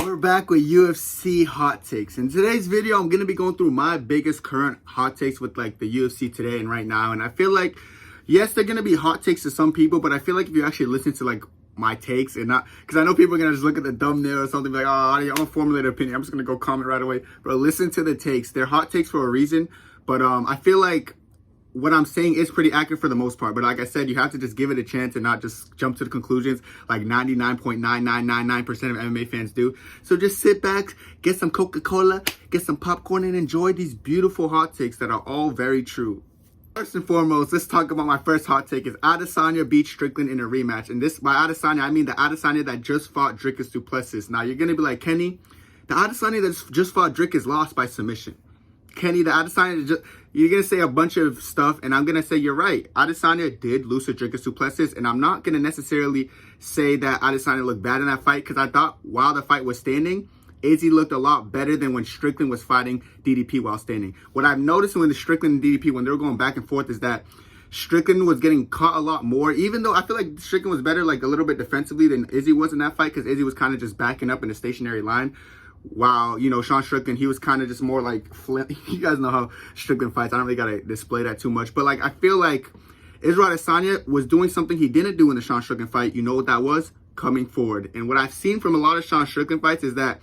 We're back with UFC hot takes. In today's video, I'm going to be going through my biggest current hot takes with like the UFC today and right now. And I feel like, yes, they're going to be hot takes to some people, but I feel like if you actually listen to like my takes and not, because I know people are going to just look at the thumbnail or something like, oh, I don't formulate an opinion. I'm just going to go comment right away. But listen to the takes. They're hot takes for a reason. But I feel like what I'm saying is pretty accurate for the most part. But like I said, you have to just give it a chance and not just jump to the conclusions like 99.9999% of MMA fans do. So just sit back, get some Coca-Cola, get some popcorn, and enjoy these beautiful hot takes that are all very true. First and foremost, let's talk about my first hot take is Adesanya beats Strickland in a rematch. And this, by Adesanya, I mean the Adesanya that just fought Dricus du Plessis. Now, you're going to be like, Kenny, the Adesanya that just fought Dricus lost by submission. Kenny, the Adesanya, you're going to say a bunch of stuff, and I'm going to say you're right. Adesanya did lose to Dricus du Plessis, and I'm not going to necessarily say that Adesanya looked bad in that fight, because I thought while the fight was standing, Izzy looked a lot better than when Strickland was fighting DDP while standing. What I've noticed when the Strickland and DDP, when they were going back and forth, is that Strickland was getting caught a lot more, even though I feel like Strickland was better like a little bit defensively than Izzy was in that fight, because Izzy was kind of just backing up in a stationary line. While, you know, Sean Strickland, he was kind of just more like, you guys know how Strickland fights. I don't really got to display that too much. But, like, I feel like Israel Adesanya was doing something he didn't do in the Sean Strickland fight. You know what that was? Coming forward. And what I've seen from a lot of Sean Strickland fights is that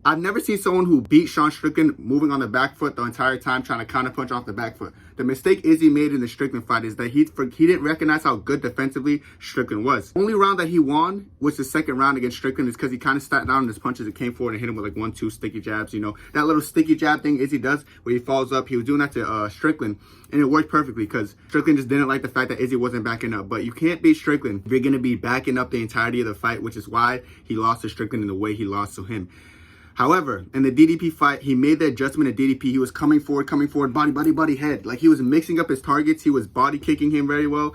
I've never seen someone who beat Sean Strickland moving on the back foot the entire time, trying to counterpunch off the back foot. The mistake Izzy made in the Strickland fight is that he didn't recognize how good defensively Strickland was. Only round that he won was the second round against Strickland is because he kind of sat down in his punches and came forward and hit him with like 1-2 sticky jabs. You know, that little sticky jab thing Izzy does where he falls up. He was doing that to Strickland, and it worked perfectly because Strickland just didn't like the fact that Izzy wasn't backing up. But you can't beat Strickland if you're going to be backing up the entirety of the fight, which is why he lost to Strickland in the way he lost to him. However, in the DDP fight, he made the adjustment at DDP. He was coming forward, body, head. Like, he was mixing up his targets. He was body kicking him very well.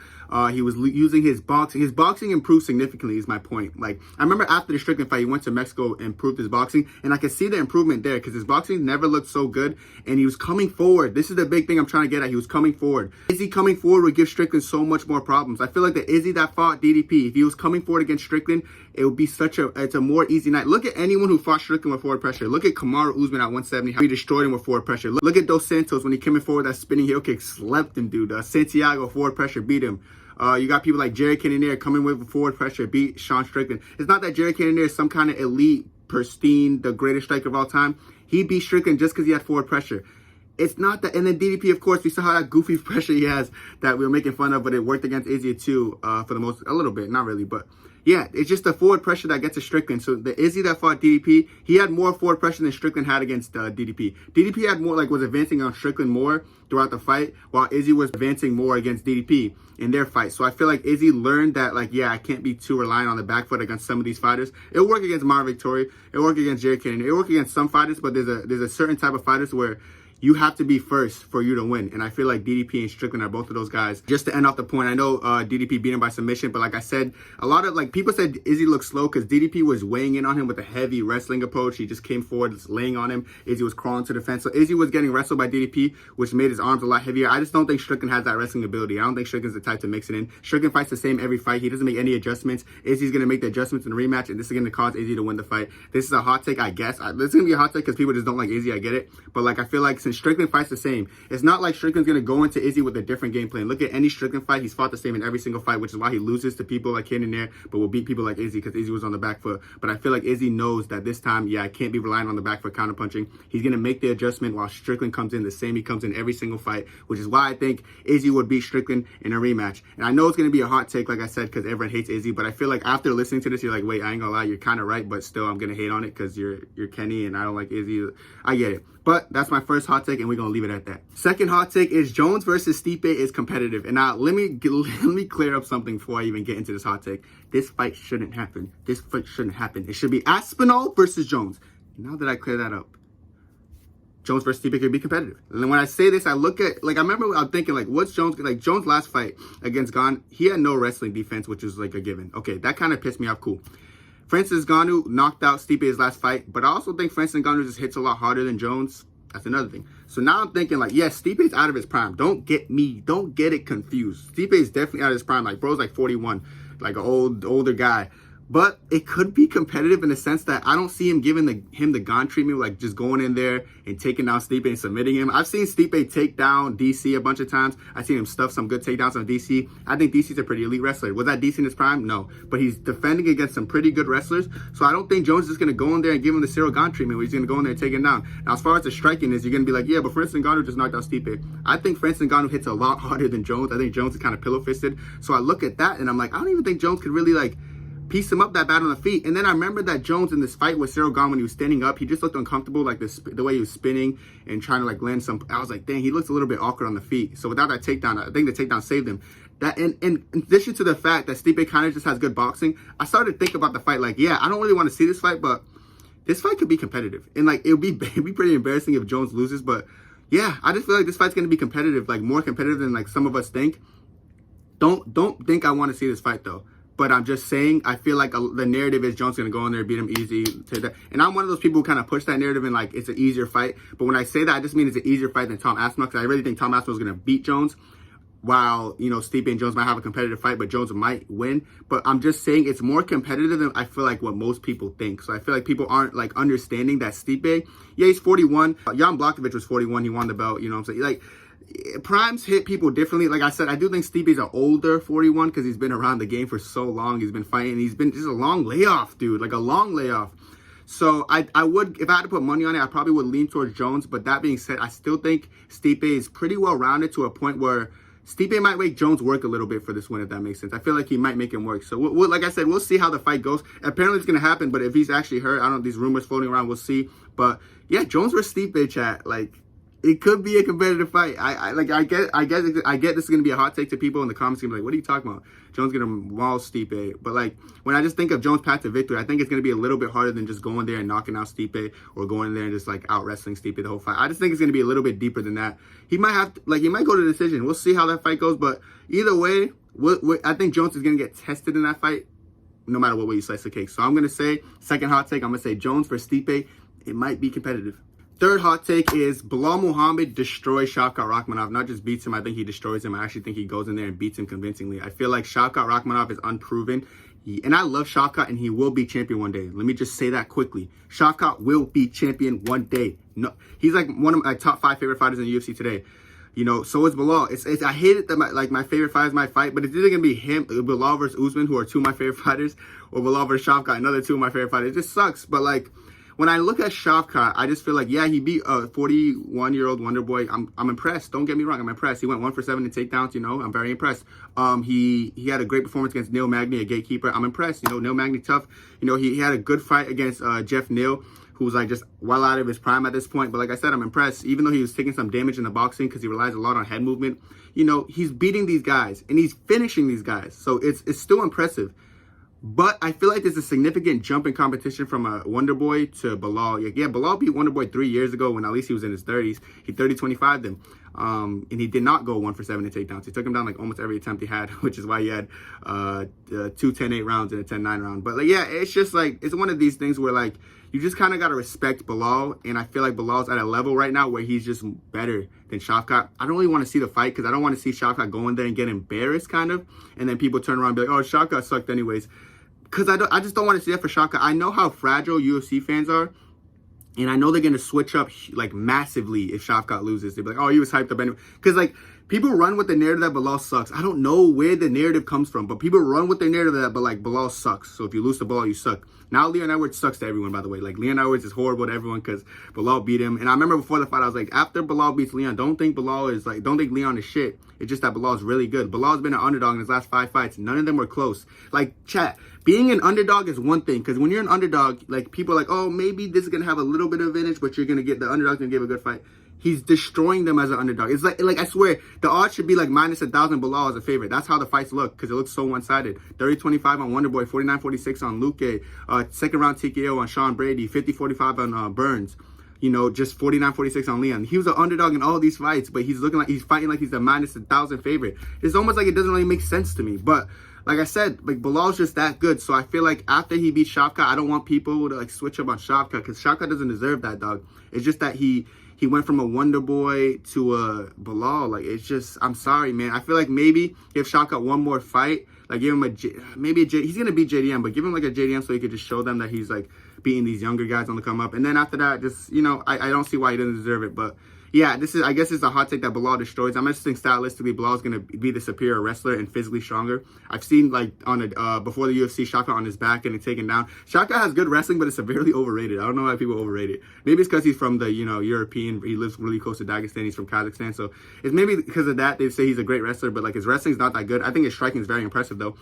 He was using his boxing. His boxing improved significantly is my point. Like, I remember after the Strickland fight, he went to Mexico and improved his boxing. And I could see the improvement there because his boxing never looked so good. And he was coming forward. This is the big thing I'm trying to get at. He was coming forward. Izzy coming forward would give Strickland so much more problems. I feel like the Izzy that fought DDP, if he was coming forward against Strickland, it would be it's a more easy night. Look at anyone who fought Strickland with forward pressure. Look at Kamaru Usman at 170, how he destroyed him with forward pressure. Look at Dos Santos when he came in forward, that spinning heel kick slept him, dude. Santiago, forward pressure, beat him. You got people like Jared Cannonier coming with forward pressure, beat Sean Strickland. It's not that Jared Cannonier is some kind of elite, pristine, the greatest striker of all time. He beat Strickland just because he had forward pressure. It's not that. And then DDP, of course, we saw how that goofy pressure he has that we were making fun of, but it worked against Izzy too, for the most, a little bit, not really, but yeah, it's just the forward pressure that gets to Strickland. So the Izzy that fought DDP, he had more forward pressure than Strickland had against DDP. DDP had more, like, was advancing on Strickland more throughout the fight, while Izzy was advancing more against DDP in their fight. So I feel like Izzy learned that, like, yeah, I can't be too reliant on the back foot against some of these fighters. It'll work against Mara Victoria. It'll work against Jared Cannonier. It'll work against some fighters, but there's a certain type of fighters where you have to be first for you to win. And I feel like DDP and Strickland are both of those guys. Just to end off the point, I know DDP beat him by submission, but like I said, a lot of, like, people said Izzy looked slow because DDP was weighing in on him with a heavy wrestling approach. He just came forward, just laying on him. Izzy was crawling to the fence. So Izzy was getting wrestled by DDP, which made his arms a lot heavier. I just don't think Strickland has that wrestling ability. I don't think Strickland's the type to mix it in. Strickland fights the same every fight. He doesn't make any adjustments. Izzy's going to make the adjustments in the rematch, and this is going to cause Izzy to win the fight. This is a hot take, I guess. This is going to be a hot take because people just don't like Izzy. I get it. But, like, I feel like since Strickland fights the same, it's not like Strickland's going to go into Izzy with a different game plan. Look at any Strickland fight. He's fought the same in every single fight, which is why he loses to people like Cannonier, but will beat people like Izzy because Izzy was on the back foot. But I feel like Izzy knows that this time, yeah, I can't be relying on the back foot counterpunching. He's going to make the adjustment while Strickland comes in the same he comes in every single fight, which is why I think Izzy would beat Strickland in a rematch. And I know it's going to be a hot take, like I said, because everyone hates Izzy, but I feel like after listening to this, you're like, wait, I ain't gonna lie, you're kind of right, but still I'm going to hate on it because you're Kenny and I don't like Izzy. I get it. But that's my first hot take, and we're going to leave it at that. Second hot take is Jones versus Stipe is competitive. And now let me clear up something before I even get into this hot take. This fight shouldn't happen. This fight shouldn't happen. It should be Aspinall versus Jones. Now that I clear that up, Jones versus Stipe could be competitive. And when I say this, I look at, like, I remember I'm thinking, like, what's Jones, like, Jones' last fight against Gane, he had no wrestling defense, which is, like, a given. Okay, that kind of pissed me off. Cool. Francis Ngannou knocked out Stipe his last fight, but I also think Francis Ngannou just hits a lot harder than Jones. That's another thing. So now I'm thinking, like, yes, Stipe's out of his prime. Don't get it confused. Stipe is definitely out of his prime. Like, bro's like 41, like an older guy. But it could be competitive in the sense that I don't see him giving him the Gone treatment, like just going in there and taking down Stipe and submitting him. I've seen Stipe take down DC a bunch of times. I've seen him stuff some good takedowns on DC. I think DC's a pretty elite wrestler. Was that DC in his prime? No. But he's defending against some pretty good wrestlers. So I don't think Jones is going to go in there and give him the Cyril Gone treatment where he's going to go in there and take him down. Now, as far as the striking is, you're going to be like, yeah, but Francis Ngannou just knocked out Stipe. I think Francis Ngannou hits a lot harder than Jones. I think Jones is kind of pillow-fisted. So I look at that and I'm like, I don't even think Jones could really like piece him up that bad on the feet. And then I remember that Jones in this fight with Cyril Gane, when he was standing up, he just looked uncomfortable, like the way he was spinning and trying to like land some. I was like, dang, he looks a little bit awkward on the feet. So without that takedown, I think the takedown saved him. That in addition to the fact that Stipe kind of just has good boxing, I started to think about the fight like, yeah, I don't really want to see this fight, but this fight could be competitive. And like it'd be pretty embarrassing if Jones loses, but yeah, I just feel like this fight's gonna be competitive, like more competitive than like some of us think. Don't think I want to see this fight though. But I'm just saying, I feel like the narrative is Jones going to go in there and beat him easy. And I'm one of those people who kind of push that narrative and like it's an easier fight. But when I say that, I just mean it's an easier fight than Tom Aspinall, because I really think Tom Aspinall is going to beat Jones, while, you know, Stipe and Jones might have a competitive fight, but Jones might win. But I'm just saying it's more competitive than I feel like what most people think. So I feel like people aren't like understanding that Stipe, yeah, he's 41. Jan Blachowicz was 41. He won the belt, you know what I'm saying? Like, primes hit people differently. Like I said, I do think Stipe's an older 41 because he's been around the game for so long. He's been fighting. He's been just a long layoff, dude. Like a long layoff. So I would, if I had to put money on it, I probably would lean towards Jones. But that being said, I still think Stipe is pretty well rounded to a point where Stipe might make Jones work a little bit for this win, if that makes sense. I feel like he might make him work. So, like I said, we'll see how the fight goes. Apparently, it's going to happen. But if he's actually hurt, I don't know, these rumors floating around, we'll see. But yeah, Jones versus Stipe, chat. Like, it could be a competitive fight. I get this is gonna be a hot take to people in the comments. Gonna be like, what are you talking about? Jones gonna maul Stipe. But like, when I just think of Jones' path to victory, I think it's gonna be a little bit harder than just going there and knocking out Stipe, or going in there and just like out wrestling Stipe the whole fight. I just think it's gonna be a little bit deeper than that. He might have to, like, he might go to decision. We'll see how that fight goes. But either way, I think Jones is gonna get tested in that fight, no matter what way you slice the cake. So I'm gonna say, second hot take, I'm gonna say Jones versus Stipe. It might be competitive. Third hot take is Belal Muhammad destroys Shavkat Rakhmonov. Not just beats him, I think he destroys him. I actually think he goes in there and beats him convincingly. I feel like Shavkat Rakhmonov is unproven. And I love Shavkat, and he will be champion one day. Let me just say that quickly. Shavkat will be champion one day. No, he's like one of my top 5 favorite fighters in the UFC today. You know, so is Belal. I hate it that my favorite fighters might fight, but it's either gonna be him, Belal versus Usman, who are 2 of my favorite fighters, or Belal versus Shavkat, another 2 of my favorite fighters. It just sucks. But like, when I look at Shavkat, I just feel like, yeah, he beat a 41-year-old Wonder Boy. I'm impressed. Don't get me wrong, I'm impressed. He went 1 for 7 in takedowns. You know, I'm very impressed. He had a great performance against Neil Magny, a gatekeeper. I'm impressed. You know, Neil Magny tough. You know, he had a good fight against Jeff Neal, who's like just well out of his prime at this point. But like I said, I'm impressed. Even though he was taking some damage in the boxing because he relies a lot on head movement, you know, he's beating these guys and he's finishing these guys. So it's still impressive. But I feel like there's a significant jump in competition from a Wonder Boy to Belal. Yeah, Belal beat Wonder Boy 3 years ago when at least he was in his 30s. He 30-25 them. And he did not go 1 for 7 in takedowns. He took him down like almost every attempt he had, which is why he had 2 10-8 rounds and a 10-9 round. But like, yeah, it's just like, it's one of these things where like, you just kind of got to respect Belal. And I feel like Belal's at a level right now where he's just better than Shavkat. I don't really want to see the fight because I don't want to see Shavkat go in there and get embarrassed kind of. And then people turn around and be like, oh, Shavkat sucked anyways. Because I just don't want to see that for Shavkat. I know how fragile UFC fans are. And I know they're going to switch up like massively if Shavkat loses. They'll be like, oh, he was hyped up anyway. Because like, people run with the narrative that Belal sucks. I don't know where the narrative comes from. But people run with the narrative that, but like, Belal sucks. So if you lose to Belal, you suck. Now Leon Edwards sucks to everyone, by the way. Like, Leon Edwards is horrible to everyone because Belal beat him. And I remember before the fight, I was like, after Belal beats Leon, don't think Leon is shit. It's just that Belal's really good. Belal's been an underdog in his last 5 fights. None of them were close. Like, chat, being an underdog is one thing. Because when you're an underdog, like, people are like, oh, maybe this is going to have a little bit of advantage, but you're going to get, the underdog's going to give a good fight. He's destroying them as an underdog. It's like I swear, the odds should be like minus 1,000 Belal as a favorite. That's how the fights look, because it looks so one-sided. 30-25 on Wonderboy, 49-46 on Luque, second round TKO on Sean Brady, 50-45 on Burns. You know, just 49-46 on Leon. He was an underdog in all these fights, but he's looking like he's fighting like he's the minus 1,000 favorite. It's almost like it doesn't really make sense to me. But like I said, like, Belal's just that good. So I feel like after he beats Shavkat, I don't want people to like switch up on Shavkat, because Shavkat doesn't deserve that, dog. It's just that he went from a Wonder Boy to a Belal. Like, it's just, I'm sorry, man. I feel like maybe if Shavkat one more fight, Like give him he's gonna beat JDM, but give him like a JDM so he could just show them that he's like beating these younger guys on the come up. And then after that, just I don't see why he doesn't deserve it. But yeah, I guess it's a hot take that Belal destroys. I'm just thinking stylistically, Belal is gonna be the superior wrestler and physically stronger. I've seen like on before the UFC, Shavkat on his back getting taken down. Shavkat has good wrestling, but it's severely overrated. I don't know why people overrate it. Maybe it's because he's from the European. He lives really close to Dagestan. He's from Kazakhstan, so it's maybe because of that they say he's a great wrestler. But like his wrestling's not that good. I think his striking is very impressive though.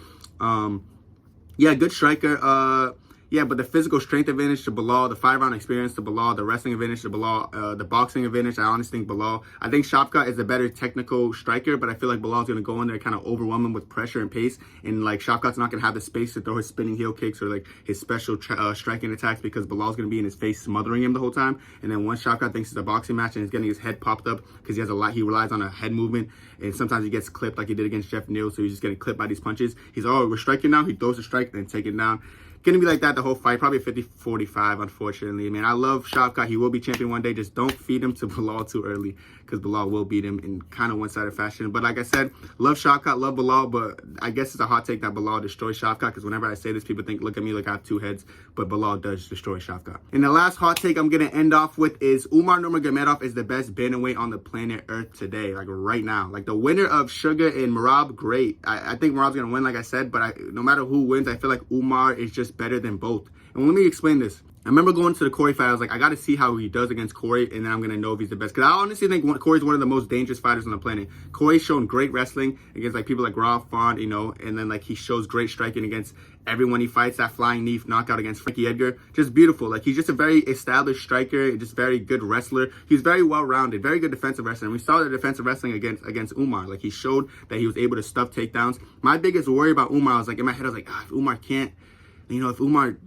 Yeah, good striker. Yeah, but the physical strength advantage to Belal, the 5-round experience to Belal, the wrestling advantage to Belal, the boxing advantage, I honestly think Belal. I think Shavkat is a better technical striker, but I feel like Belal's going to go in there kind of overwhelm him with pressure and pace, and like Shavkat's not going to have the space to throw his spinning heel kicks or like his special striking attacks because Belal's going to be in his face smothering him the whole time. And then once Shavkat thinks it's a boxing match and he's getting his head popped up because he relies on a head movement, and sometimes he gets clipped like he did against Jeff Neal, so he's just getting clipped by these punches. He's, we're striking now. He throws a strike, then take it down. Gonna be like that the whole fight, probably 50-45, unfortunately. Man, I love Shavkat. He will be champion one day. Just don't feed him to Belal too early because Belal will beat him in kind of one-sided fashion. But like I said, love Shavkat, love Belal, but I guess it's a hot take that Belal destroys Shavkat because whenever I say this, people look at me like I have two heads, but Belal does destroy Shavkat. And the last hot take I'm gonna end off with is Umar Nurmagomedov is the best bantamweight on the planet Earth today, like right now. Like the winner of Sugar and Merab, great. I think Merab's gonna win, like I said, but no matter who wins, I feel like Umar is just better than both. And let me explain this. I remember going to the Corey fight, I was like, I got to see how he does against Corey, and then I'm going to know if he's the best. Because I honestly think Corey's one of the most dangerous fighters on the planet. Corey's shown great wrestling against like people like Rob Font, and then like he shows great striking against everyone he fights. That flying knee knockout against Frankie Edgar, just beautiful. Like he's just a very established striker, just very good wrestler. He's very well-rounded, very good defensive wrestler. And we saw the defensive wrestling against Umar. Like he showed that he was able to stuff takedowns. My biggest worry about Umar, I was like in my head, I was like, if Umar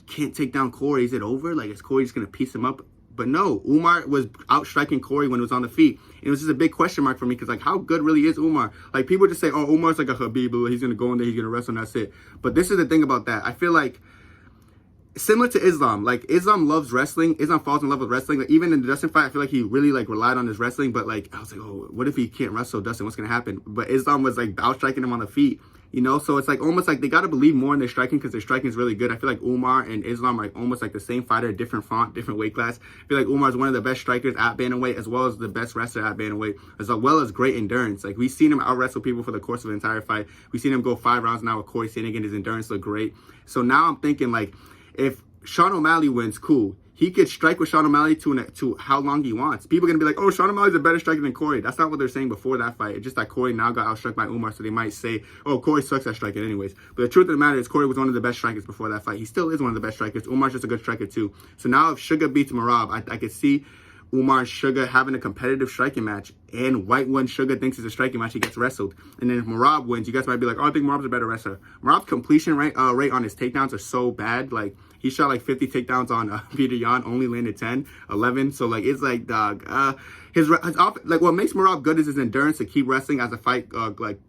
can't take down Corey, is it over? Like, is Corey just going to piece him up? But no, Umar was outstriking Corey when he was on the feet. And it was just a big question mark for me because, like, how good really is Umar? Like, people just say, oh, Umar's like a Habib. He's going to go in there, he's going to wrestle, and that's it. But this is the thing about that. I feel like, similar to Islam, like, Islam loves wrestling. Islam falls in love with wrestling. Like, even in the Dustin fight, I feel like he really, like, relied on his wrestling. But, like, I was like, oh, what if he can't wrestle Dustin? What's going to happen? But Islam was, like, outstriking him on the feet. So it's like almost like they got to believe more in their striking because their striking is really good. I feel like Umar and Islam are almost like the same fighter, different font, different weight class. I feel like Umar is one of the best strikers at bantamweight as well as the best wrestler at bantamweight, as well as great endurance. Like we've seen him out wrestle people for the course of the entire fight. We've seen him go 5 rounds now with Corey Sandhagen. His endurance looked great. So now I'm thinking like if Sean O'Malley wins, cool. He could strike with Sean O'Malley to how long he wants. People are going to be like, oh, Sean O'Malley's a better striker than Corey. That's not what they're saying before that fight. It's just that Corey now got outstruck by Umar, so they might say, oh, Corey sucks at striking anyways. But the truth of the matter is Corey was one of the best strikers before that fight. He still is one of the best strikers. Umar's just a good striker too. So now if Sugar beats Merab, I could see Umar and Sugar having a competitive striking match, and when Sugar thinks it's a striking match, he gets wrestled. And then if Merab wins, you guys might be like, oh, I think Merab's a better wrestler. Merab's completion rate on his takedowns are so bad. Like, he shot like 50 takedowns on Peter Yan, only landed 10, 11. So, like, it's like, dog, what makes Merab good is his endurance to keep wrestling as the fight,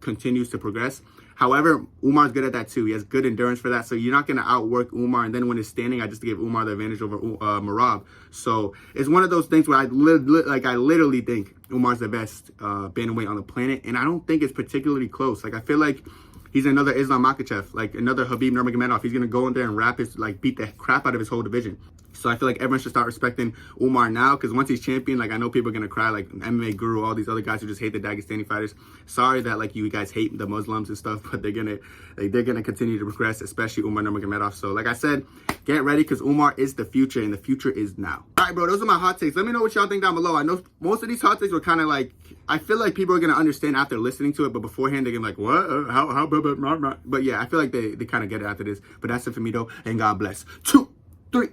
continues to progress. However, Umar's good at that too. He has good endurance for that. So you're not going to outwork Umar. And then when it's standing, I just give Umar the advantage over Merab. So it's one of those things where I literally think Umar's the best bantamweight on the planet. And I don't think it's particularly close. Like, I feel like he's another Islam Makhachev, like another Habib Nurmagomedov. He's going to go in there and beat the crap out of his whole division. So I feel like everyone should start respecting Umar now, because once he's champion, like, I know people are going to cry, like MMA Guru, all these other guys who just hate the Dagestani fighters. Sorry that, like, you guys hate the Muslims and stuff, but they're going to continue to progress, especially Umar Nurmagomedov. So like I said, get ready, because Umar is the future, and the future is now. All right, bro, those are my hot takes. Let me know what y'all think down below. I know most of these hot takes were kind of like, I feel like people are going to understand after listening to it, but beforehand, they're going to be like, what? But yeah, I feel like they kind of get it after this. But that's it for me, though, and God bless. 2, 3.